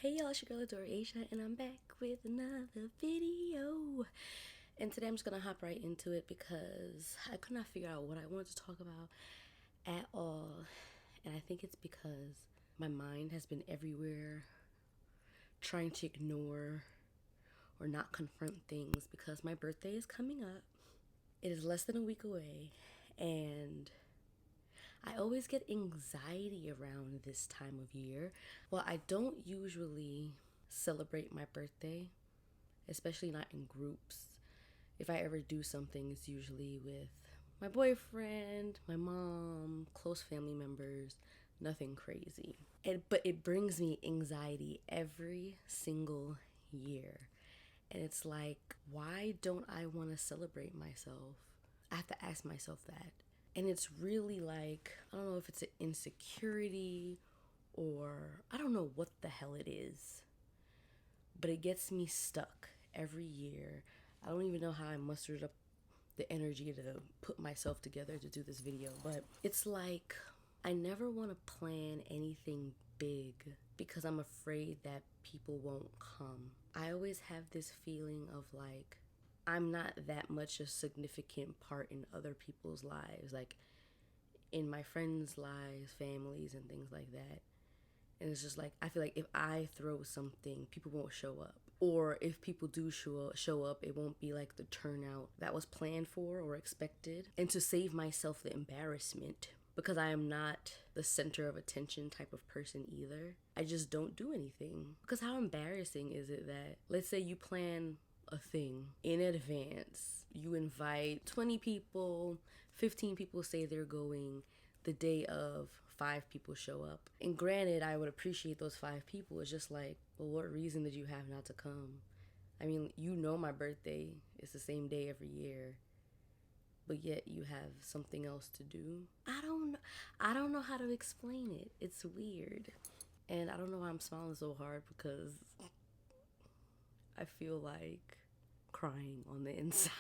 Hey y'all, it's your girl Adore Asia, and I'm back with another video. And today I'm just gonna hop right into it because I could not figure out what I wanted to talk about at all. And I think it's because my mind has been everywhere trying to ignore or not confront things because my birthday is coming up. It is less than a week away, and I always get anxiety around this time of year. Well, I don't usually celebrate my birthday, especially not in groups. If I ever do something, it's usually with my boyfriend, my mom, close family members, nothing crazy. But it brings me anxiety every single year. And it's like, why don't I want to celebrate myself? I have to ask myself that. And it's really like, I don't know if it's an insecurity or I don't know what the hell it is, but it gets me stuck every year. I don't even know how I mustered up the energy to put myself together to do this video, but it's like I never want to plan anything big because I'm afraid that people won't come. I always have this feeling of like I'm not that much a significant part in other people's lives, like in my friends' lives, families, and things like that. And it's just like, I feel like if I throw something, people won't show up. Or if people do show up, it won't be like the turnout that was planned for or expected. And to save myself the embarrassment, because I am not the center of attention type of person either, I just don't do anything. Because how embarrassing is it that, let's say you plan a thing in advance, you invite 20 people, 15 people say they're going, the day of 5 people show up. And granted, I would appreciate those 5 people. It's just like, well, what reason did you have not to come? I mean, you know my birthday is the same day every year, but yet you have something else to do. I don't know how to explain it. It's weird. And I don't know why I'm smiling so hard because I feel like crying on the inside.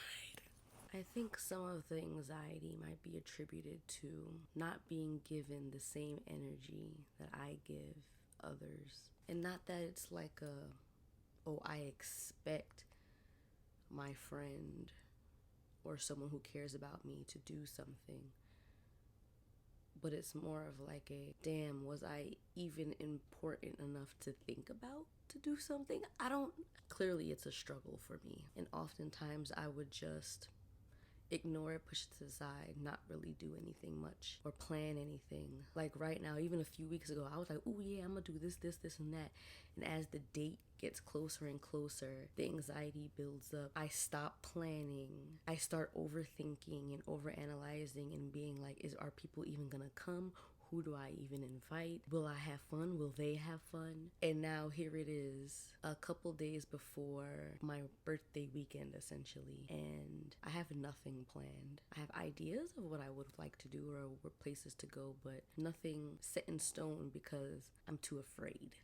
I think some of the anxiety might be attributed to not being given the same energy that I give others. And not that it's like oh, I expect my friend or someone who cares about me to do something. But it's more of like a, damn, was I even important enough to think about to do something? Clearly it's a struggle for me. And oftentimes I would just ignore it, push it to the side, not really do anything much or plan anything. Like right now, even a few weeks ago, I was like, oh yeah, I'm gonna do this, and that. And as the date gets closer and closer, the anxiety builds up. I stop planning. I start overthinking and overanalyzing and being like, are people even gonna come? Who do I even invite? Will I have fun? Will they have fun? And now here it is, a couple days before my birthday weekend, essentially. And I have nothing planned. I have ideas of what I would like to do or places to go, but nothing set in stone because I'm too afraid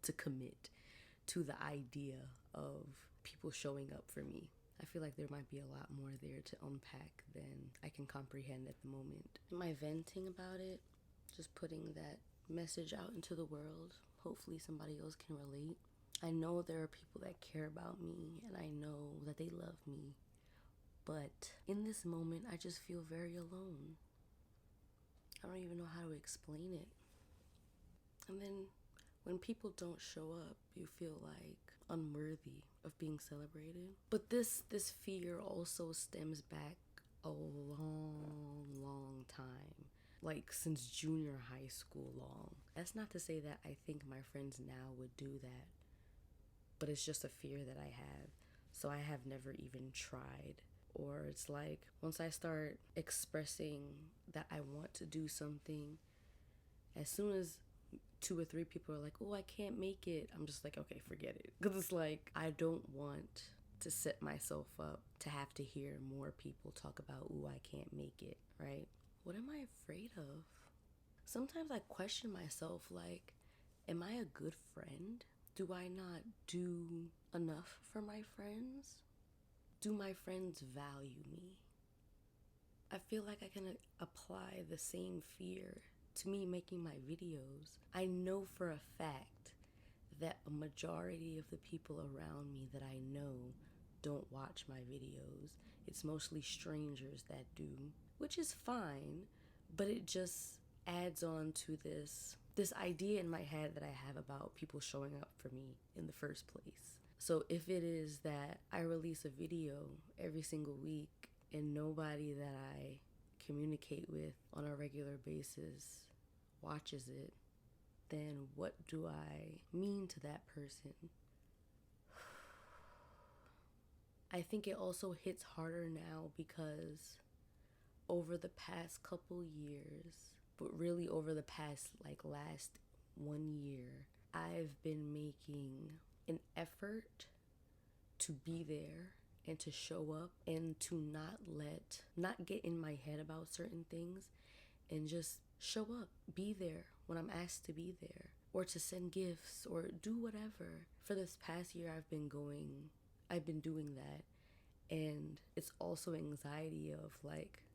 to commit to the idea of people showing up for me. I feel like there might be a lot more there to unpack than I can comprehend at the moment. Am I venting about it? Just putting that message out into the world. Hopefully somebody else can relate. I know there are people that care about me and I know that they love me. But in this moment, I just feel very alone. I don't even know how to explain it. And then when people don't show up, you feel like unworthy of being celebrated. But this fear also stems back a long time, like since junior high school long. That's not to say that I think my friends now would do that, but it's just a fear that I have, so I have never even tried. Or it's like once I start expressing that I want to do something, as soon as 2 or 3 people are like, oh, I can't make it, I'm just like, okay, forget it. Because it's like, I don't want to set myself up to have to hear more people talk about, oh, I can't make it, right? What am I afraid of? Sometimes I question myself, like, am I a good friend? Do I not do enough for my friends? Do my friends value me? I feel like I can apply the same fear to me making my videos. I know for a fact that a majority of the people around me that I know don't watch my videos. It's mostly strangers that do, which is fine, but it just adds on to this idea in my head that I have about people showing up for me in the first place. So if it is that I release a video every single week and nobody that I communicate with on a regular basis watches it, then what do I mean to that person? I think it also hits harder now because over the past couple years, but really over the past last 1 year, I've been making an effort to be there and to show up and to not get in my head about certain things and just show up, be there when I'm asked to be there, or to send gifts or do whatever. For this past year, I've been doing that. And it's also anxiety of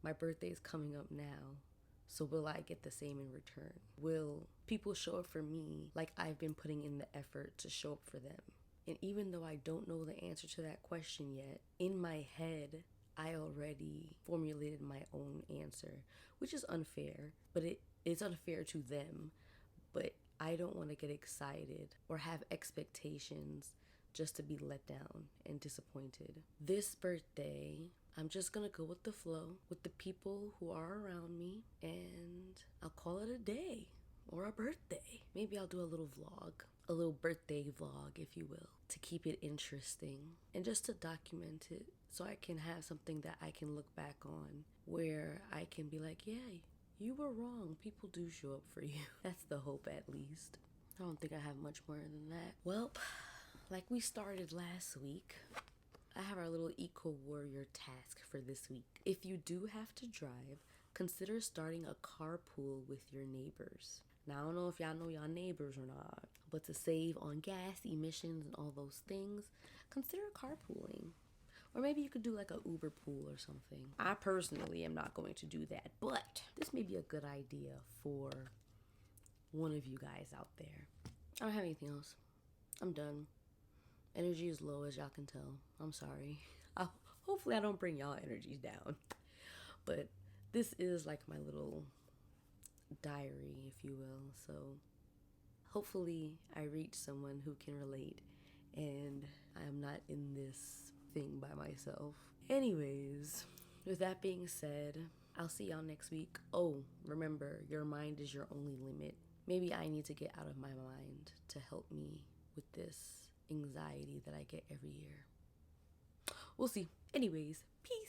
my birthday's coming up now. So will I get the same in return? Will people show up for me like I've been putting in the effort to show up for them? And even though I don't know the answer to that question yet, in my head, I already formulated my own answer, which is unfair, but it's unfair to them. But I don't want to get excited or have expectations just to be let down and disappointed. This birthday, I'm just gonna go with the flow with the people who are around me, and I'll call it a day or a birthday. Maybe I'll do a little birthday vlog, if you will, to keep it interesting and just to document it so I can have something that I can look back on where I can be like, yeah, you were wrong. People do show up for you. That's the hope, at least. I don't think I have much more than that. Well, like we started last week, I have our little eco-warrior task for this week. If you do have to drive, consider starting a carpool with your neighbors. Now, I don't know if y'all know y'all neighbors or not, but to save on gas, emissions, and all those things, consider carpooling. Or maybe you could do like a Uber pool or something. I personally am not going to do that, but this may be a good idea for one of you guys out there. I don't have anything else. I'm done. Energy is low, as y'all can tell. I'm sorry. Hopefully I don't bring y'all energies down. But this is like my little diary, if you will. So hopefully I reach someone who can relate and I am not in this thing by myself. Anyways, with that being said, I'll see y'all next week. Oh, remember, your mind is your only limit. Maybe I need to get out of my mind to help me with this anxiety that I get every year. We'll see. Anyways, peace.